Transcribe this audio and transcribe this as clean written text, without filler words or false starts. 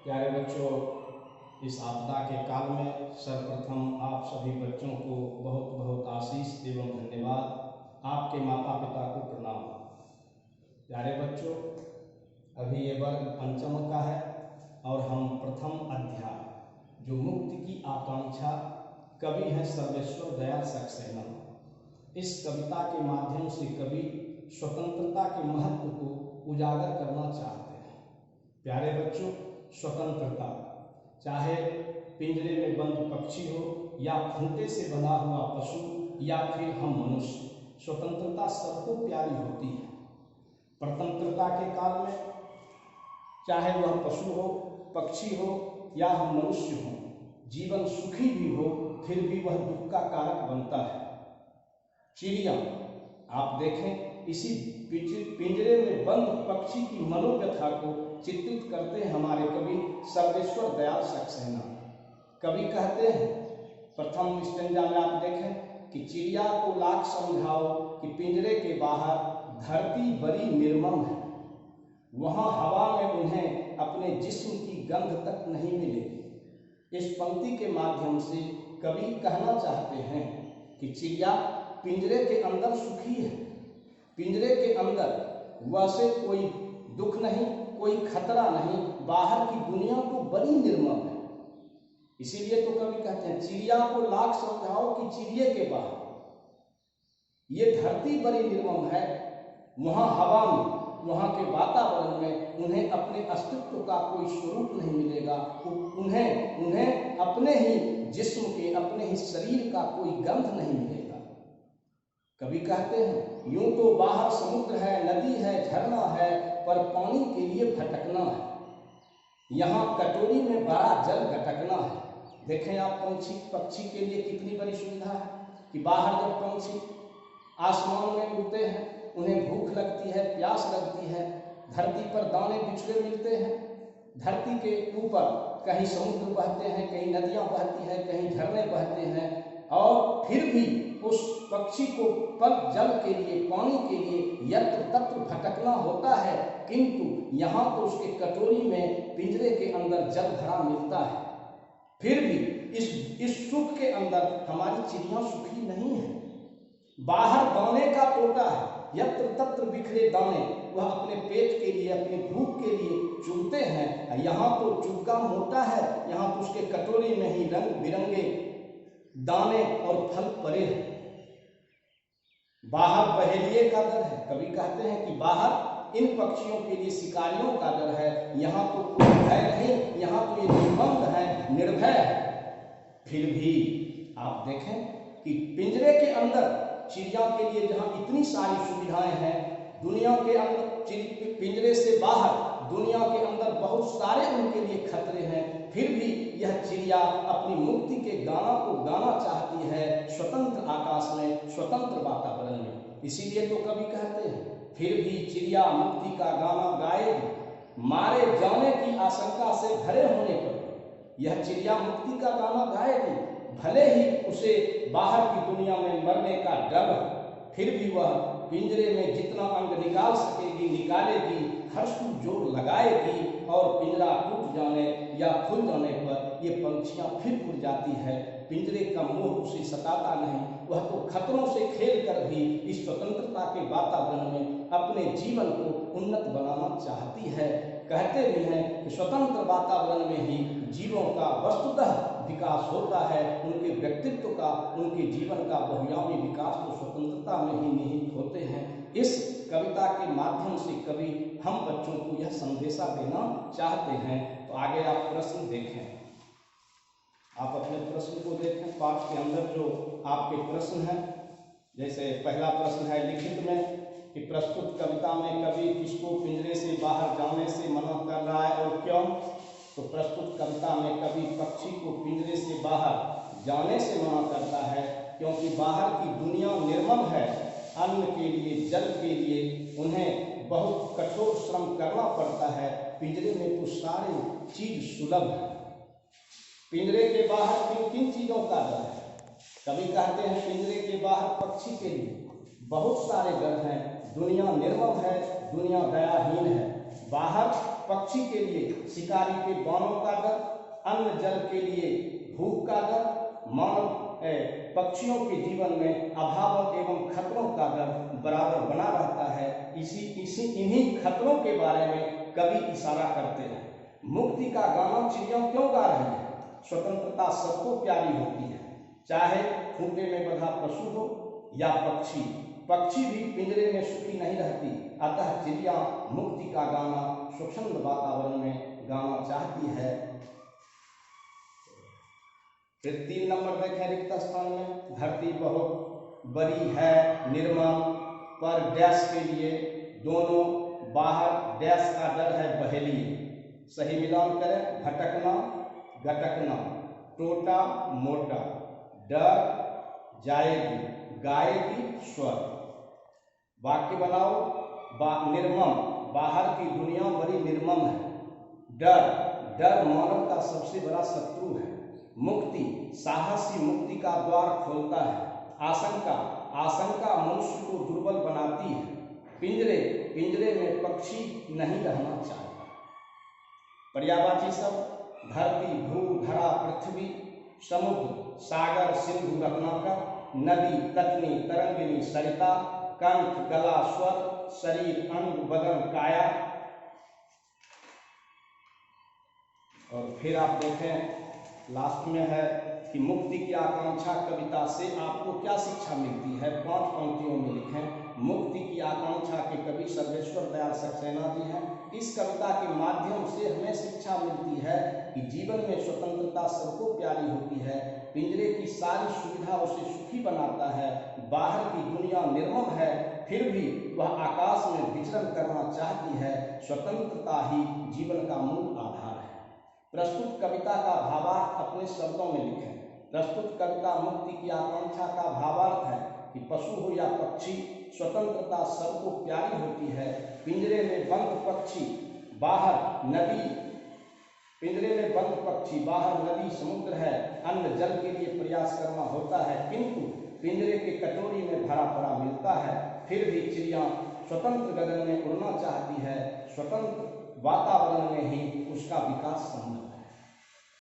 प्यारे बच्चों, इस आपदा के काल में सर्वप्रथम आप सभी बच्चों को बहुत बहुत आशीष एवं धन्यवाद। आपके माता पिता को प्रणाम। प्यारे बच्चों, अभी ये वर्ग पंचम का है और हम प्रथम अध्याय जो मुक्ति की आकांक्षा कवि हैं सर्वेश्वर दयाल सक्सेना, इस कविता के माध्यम से कवि स्वतंत्रता के महत्व को उजागर करना चाहते हैं। प्यारे बच्चों, स्वतंत्रता चाहे पिंजरे में बंद पक्षी हो या खूंटे से बना हुआ पशु या फिर हम मनुष्य, स्वतंत्रता सबको प्यारी होती है। परतंत्रता के काल में चाहे वह पशु हो, पक्षी हो या हम मनुष्य हो, जीवन सुखी भी हो फिर भी वह दुख का कारक बनता है। चिड़िया, आप देखें, इसी पिंजरे में बंद पक्षी की मनोव्यथा को चित्रित करते हैं हमारे कवि सर्वेश्वर दयाल सक्सेना। कवि कहते हैं प्रथम स्टेंजा में आप देखें कि चिड़िया को लाख समझाओ कि पिंजरे के बाहर धरती बड़ी निर्मम है, वहां हवा में उन्हें अपने जिस्म की गंध तक नहीं मिलेगी। इस पंक्ति के माध्यम से कवि कहना चाहते हैं कि चिड़िया पिंजरे के अंदर सुखी है, पिंजरे के अंदर वैसे कोई दुख नहीं, कोई खतरा नहीं, बाहर की दुनिया तो बड़ी निर्मम है। इसीलिए तो कवि कहते हैं चिड़िया को लाख समझाओ कि चिड़िए के बाहर ये धरती बड़ी निर्मम है, वहां हवा में, वहां के वातावरण में उन्हें अपने अस्तित्व का कोई स्वरूप नहीं मिलेगा, उन्हें अपने ही जिस्म के, अपने ही शरीर का कोई गंध नहीं मिलेगा। कवि कहते हैं यूं तो बाहर समुद्र है, नदी है, झरना है, पर पानी के लिए भटकना है, यहाँ कटोरी में बड़ा जल गटकना है। देखें आप, पक्षी के लिए कितनी बड़ी सुविधा है कि बाहर जब पंछी आसमान में उड़ते हैं, उन्हें भूख लगती है, प्यास लगती है, धरती पर दाने बिछड़े मिलते हैं, धरती के ऊपर कहीं समुद्र बहते हैं, कहीं नदियां बहती हैं, कहीं झरने बहते हैं, और फिर भी उस पक्षी को पल जल के लिए, पानी के लिए यत्र तत्र भटकना होता है, किंतु यहाँ तो उसके कटोरी में, पिंजरे के अंदर जल भरा मिलता है। फिर भी इस सुख के अंदर हमारी चिड़िया सुखी नहीं है। बाहर दाने का तोता है, यत्र तत्र बिखरे दाने, वह अपने पेट के लिए, अपनी भूख के लिए चुगते हैं। यहाँ तो चुग्गा मोटा है, यहाँ तो उसके कटोरी में ही रंग बिरंगे दाने और फल पड़े हैं। बाहर बहेलिए का डर है, कवि कहते हैं कि बाहर इन पक्षियों के लिए शिकारियों का डर है, यहाँ तो कोई भय नहीं, यहाँ तो ये निर्बंध है, निर्भय है। फिर भी आप देखें कि पिंजरे के अंदर चिड़िया के लिए जहाँ इतनी सारी सुविधाएं हैं, दुनिया के अंदर पिंजरे से बाहर दुनिया के अंदर बहुत सारे उनके लिए खतरे हैं, फिर भी यह चिड़िया अपनी मुक्ति के गाना को गाना चाहती है स्वतंत्र आकाश में, स्वतंत्र वातावरण में। इसीलिए तो कवि कहते हैं फिर भी चिड़िया मुक्ति का गाना गाएगी, मारे जाने की आशंका से भरे होने पर यह चिड़िया मुक्ति का गाना गाएगी, भले ही उसे बाहर की दुनिया में मरने का डर, फिर भी वह पिंजरे में जितना अंग निकाल सकेगी निकालेगी, हर्ष जोर लगाएगी, और पिंजरा टूट जाने या खुल जाने पर ये पंछियां फिर उड़ जाती है। पिंजरे का मोह उसे सताता नहीं, वह तो खतरों से खेल कर भी इस स्वतंत्रता के वातावरण में अपने जीवन को उन्नत बनाना चाहती है। कहते भी हैं कि स्वतंत्र वातावरण में ही जीवों का वस्तुतः विकास होता है, उनके व्यक्तित्व का, उनके जीवन का बहुयामी विकास तो स्वतंत्रता में ही निहित होते हैं। इस कविता के माध्यम से कवि हम बच्चों को यह संदेशा देना चाहते हैं। तो आगे आप प्रश्न देखें, आप अपने प्रश्न को देखें, पाठ के अंदर जो आपके प्रश्न हैं, जैसे पहला प्रश्न है लिखित में कि प्रस्तुत कविता में कवि किसको पिंजरे से बाहर जाने से मना कर रहा है और क्यों। तो प्रस्तुत कविता में कवि पक्षी को पिंजरे से बाहर जाने से मना करता है, क्योंकि बाहर की दुनिया निर्मम है, अन्न के लिए, जल के लिए उन्हें बहुत कठोर श्रम करना पड़ता है। पिंजरे में तो सारे चीज सुलभ है। पिंजरे के बाहर किन किन चीजों का डर है? कवि कहते हैं पिंजरे के बाहर पक्षी के लिए बहुत सारे डर हैं। दुनिया निर्मम है, दुनिया दयाहीन है। बाहर पक्षी के लिए शिकारी के बाणों का डर, अन्न जल के लिए भूख का डर, मानव पक्षियों के जीवन में अभाव एवं खतरों का डर बराबर बना रहता है। इन्हीं खतरों के बारे में कवि इशारा करते हैं। मुक्ति का गाना चिड़िया क्यों गा रही है? स्वतंत्रता सबको प्यारी होती है, चाहे खूंटे में बंधा पशु हो या पक्षी। पक्षी भी पिंजरे में सुखी नहीं रहती, अतः चिड़िया मुक्ति का गाना स्वच्छंद वातावरण में गाना चाहती है। फिर 3 नंबर देखें रिक्त स्थान में, धरती बहुत बड़ी है निर्मल, पर डैश के लिए दोनों बाहर डैश का डर है बहेलिए। सही मिलान करें, भटकना गटकना, टोटा मोटा, डर जाएगी गाएगी स्वर। वाक्य बनाओ। निर्मम, बाहर की दुनिया बड़ी निर्मम है। डर मानव का सबसे बड़ा शत्रु है। मुक्ति, साहसी मुक्ति का द्वार खोलता है। आशंका मनुष्य को दुर्बल बनाती है। पिंजरे में पक्षी नहीं रहना चाहता। पर्यायवाची शब्द, धरती, भू, धरा, पृथ्वी, समुद्र, सागर, सिंधु, रत्नाकर, नदी, तटनी, तरंगिनी, सरिता, कंठ, गला, स्वर, शरीर, अंग, बदन, काया। और फिर आप देखें लास्ट में है कि मुक्ति की आकांक्षा कविता से आपको क्या शिक्षा मिलती है। 5 पंक्तियों में लिखें। मुक्ति की आकांक्षा के कवि सर्वेश्वर दयाल सक्सेना जी हैं। इस कविता के माध्यम से हमें शिक्षा मिलती है कि जीवन में स्वतंत्रता सबको प्यारी होती है। पिंजरे की सारी सुविधा उसे सुखी बनाता है। बाहर की दुनिया निर्मम है, फिर भी वह आकाश में विचरण करना चाहती है। स्वतंत्रता ही जीवन का मूल आधार है। प्रस्तुत कविता का भावार्थ अपने शब्दों में लिखें। प्रस्तुत कविता मुक्ति की आकांक्षा का भावार्थ है कि पशु हो या पक्षी, स्वतंत्रता सबको प्यारी होती है। पिंजरे में बंद पक्षी बाहर नदी समुद्र है। अन्न जल के लिए प्रयास करना होता है, किंतु पिंजरे के कटोरी में भरा पड़ा मिलता है। फिर भी चिड़िया स्वतंत्र गगन में उड़ना चाहती है। स्वतंत्र वातावरण में ही उसका विकास संभव है।